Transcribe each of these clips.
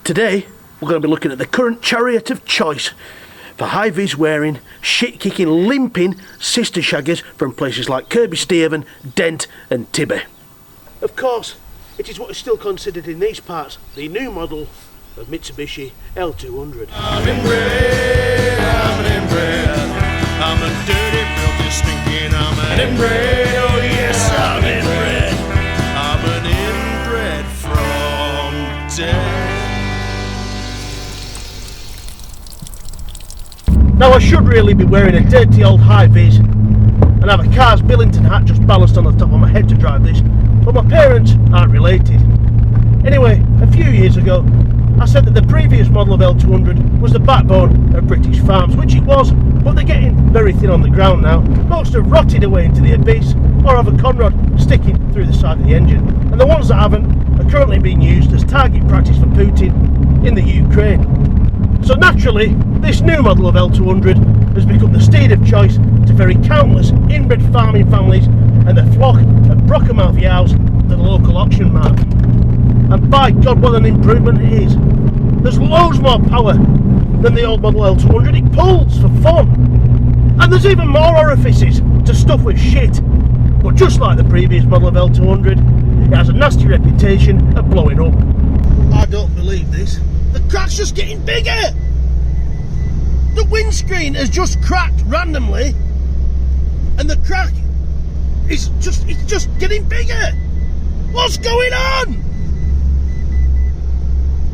Today, we're going to be looking at the current chariot of choice for high-vis wearing, shit-kicking, limping sister shaggers from places like Kirby Stephen, Dent and Tibby. Of course, it is what is still considered in these parts the new model of Mitsubishi L200. I'm inbred, I'm an inbred, I'm a dirty, filthy, stinking, I'm an inbred, oh yes, I'm inbred, I'm an inbred from death. Now I should really be wearing a dirty old high-vis and have a car's Billington hat just balanced on the top of my head to drive this, but my parents aren't related. Anyway, a few years ago, I said that the previous model of L200 was the backbone of British farms, which it was, but they're getting very thin on the ground now. Most have rotted away into the abyss, or have a conrod sticking through the side of the engine, and the ones that haven't are currently being used as target practice for Putin in the Ukraine. So naturally, this new model of L200 has become the steed of choice to ferry countless inbred farming families and the flock of Brockermouth yows to the local auction mart. And by God, what an improvement it is. There's loads more power than the old model L200. It pulls for fun. And there's even more orifices to stuff with shit. But just like the previous model of L200, it has a nasty reputation of blowing up. I don't believe this. The crack's just getting bigger! The windscreen has just cracked randomly, and the crack is just getting bigger! What's going on?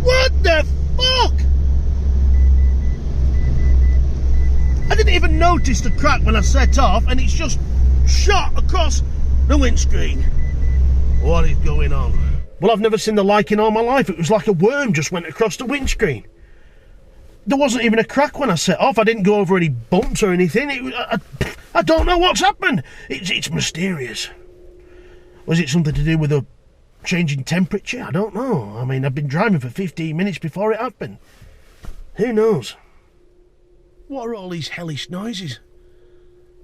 What the fuck? I didn't even notice the crack when I set off, and it's just shot across the windscreen. What is going on? Well, I've never seen the like in all my life. It was like a worm just went across the windscreen. There wasn't even a crack when I set off. I didn't go over any bumps or anything. I don't know what's happened. It's mysterious. Was it something to do with a changing temperature? I don't know. I mean, I've been driving for 15 minutes before it happened. Who knows? What are all these hellish noises?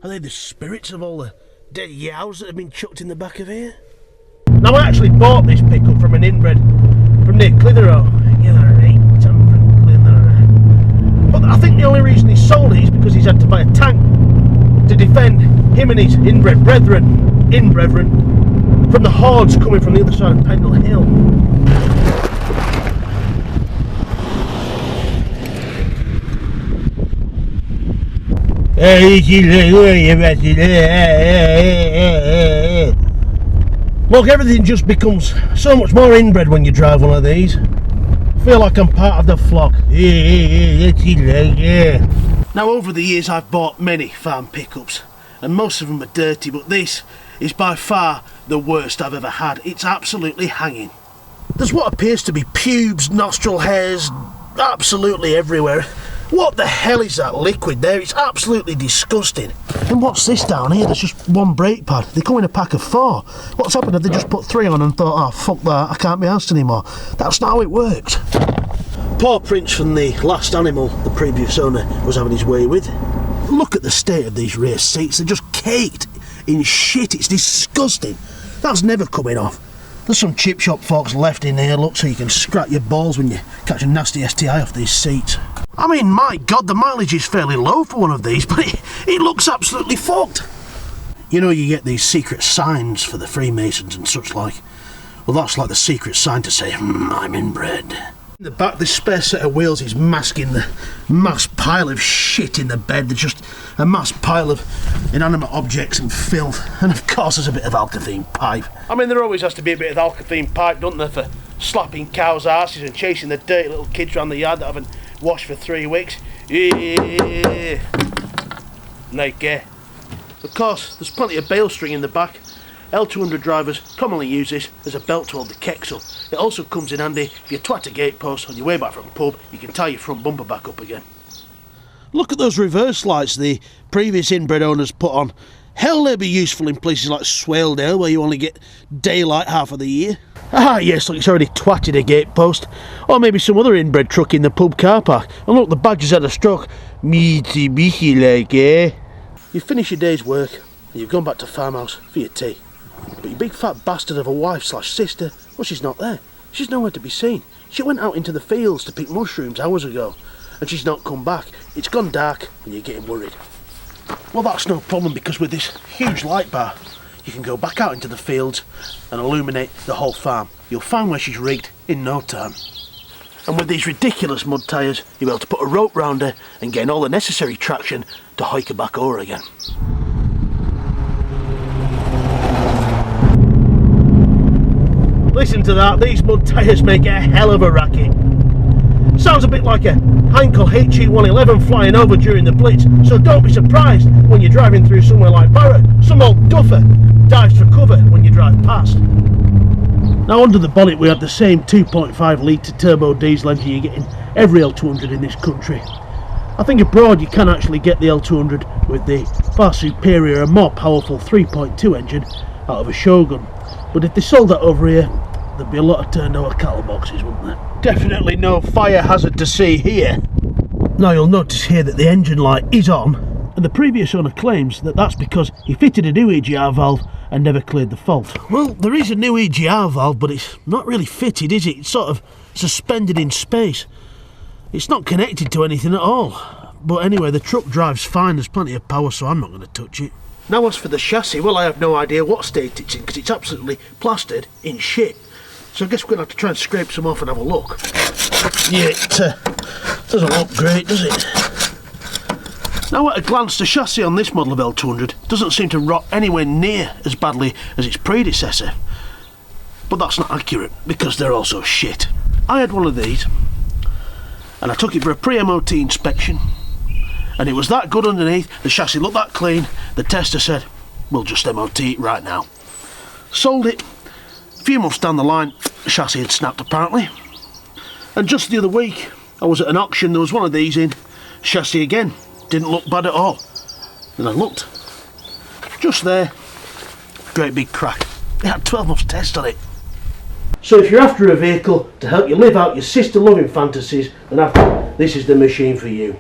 Are they the spirits of all the dead yows that have been chucked in the back of here? Now, I actually bought this pickup from an inbred from near Clitheroe. Yeah, right, I'm from Clitheroe. But I think the only reason he sold it is because he's had to buy a tank to defend him and his inbred brethren from the hordes coming from the other side of Pendle Hill. Look, everything just becomes so much more inbred when you drive one of these. I feel like I'm part of the flock. Now, over the years I've bought many farm pickups, and most of them are dirty, but this is by far the worst I've ever had. It's absolutely hanging. There's what appears to be pubes, nostril hairs, absolutely everywhere. What the hell is that liquid there? It's absolutely disgusting. And what's this down here? There's just one brake pad. They come in a pack of 4. What's happened? Have they just put 3 on and thought, oh, fuck that, I can't be asked anymore? That's not how it works. Paw prints from the last animal the previous owner was having his way with. Look at the state of these rear seats. They're just caked in shit. It's disgusting. That's never coming off. There's some chip shop forks left in here, look, so you can scrap your balls when you catch a nasty STI off these seats. I mean, my God, the mileage is fairly low for one of these, but it looks absolutely fucked. You know, you get these secret signs for the Freemasons and such like. Well, that's like the secret sign to say, I'm inbred. In the back, this spare set of wheels is masking the mass pile of shit in the bed. There's just a mass pile of inanimate objects and filth. And of course, there's a bit of alkathene pipe. I mean, there always has to be a bit of alkathene pipe, don't there, for slapping cows' arses and chasing the dirty little kids around the yard that haven't washed for 3 weeks. Yeah. Naked. Of course, there's plenty of bail string in the back. L200 drivers commonly use this as a belt to hold the kecks up. It also comes in handy if you twat a gatepost on your way back from a pub, you can tie your front bumper back up again. Look at those reverse lights the previous inbred owners put on. Hell, they'd be useful in places like Swaledale where you only get daylight half of the year. Ah yes, look, it's already twatted a gatepost. Or maybe some other inbred truck in the pub car park. And look, the badge has had a stroke. Mitsubishi like, eh? You finish your day's work and you've gone back to farmhouse for your tea. But your big fat bastard of a wife/sister, well, she's not there. She's nowhere to be seen. She went out into the fields to pick mushrooms hours ago, and she's not come back. It's gone dark and you're getting worried. Well, that's no problem, because with this huge light bar you can go back out into the fields and illuminate the whole farm. You'll find where she's rigged in no time. And with these ridiculous mud tyres, you'll be able to put a rope round her and gain all the necessary traction to hike her back over again. Listen to that, these mud tyres make a hell of a racket. Sounds a bit like a Heinkel HE111 flying over during the Blitz, so don't be surprised when you're driving through somewhere like Barrett. Some old duffer dives for cover when you drive past. Now under the bonnet we have the same 2.5 litre turbo diesel engine you get in every L200 in this country. I think abroad you can actually get the L200 with the far superior and more powerful 3.2 engine out of a Shogun, but if they sold that over here there'd be a lot of turned over cattle boxes, wouldn't there? Definitely no fire hazard to see here. Now you'll notice here that the engine light is on, and the previous owner claims that that's because he fitted a new EGR valve and never cleared the fault. Well, there is a new EGR valve, but it's not really fitted, is it? It's sort of suspended in space. It's not connected to anything at all. But anyway, the truck drives fine, there's plenty of power, so I'm not going to touch it. Now as for the chassis, well, I have no idea what state it's in, because it's absolutely plastered in shit. So I guess we're going to have to try and scrape some off and have a look. Yeah, it doesn't look great, does it? Now at a glance, the chassis on this model of L200 doesn't seem to rot anywhere near as badly as its predecessor. But that's not accurate, because they're also shit. I had one of these, and I took it for a pre-MOT inspection, and it was that good underneath, the chassis looked that clean, the tester said, we'll just MOT it right now. Sold it. A few months down the line, the chassis had snapped apparently. And just the other week, I was at an auction, there was one of these in, chassis again, didn't look bad at all. And I looked, just there, great big crack. It had 12 months test on it. So if you're after a vehicle to help you live out your sister loving fantasies, then this is the machine for you.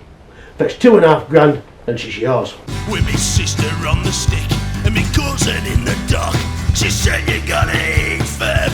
Fetch $2.5 grand and she's yours. With me sister on the stick and me cousin in the dock, she said you gotta eat for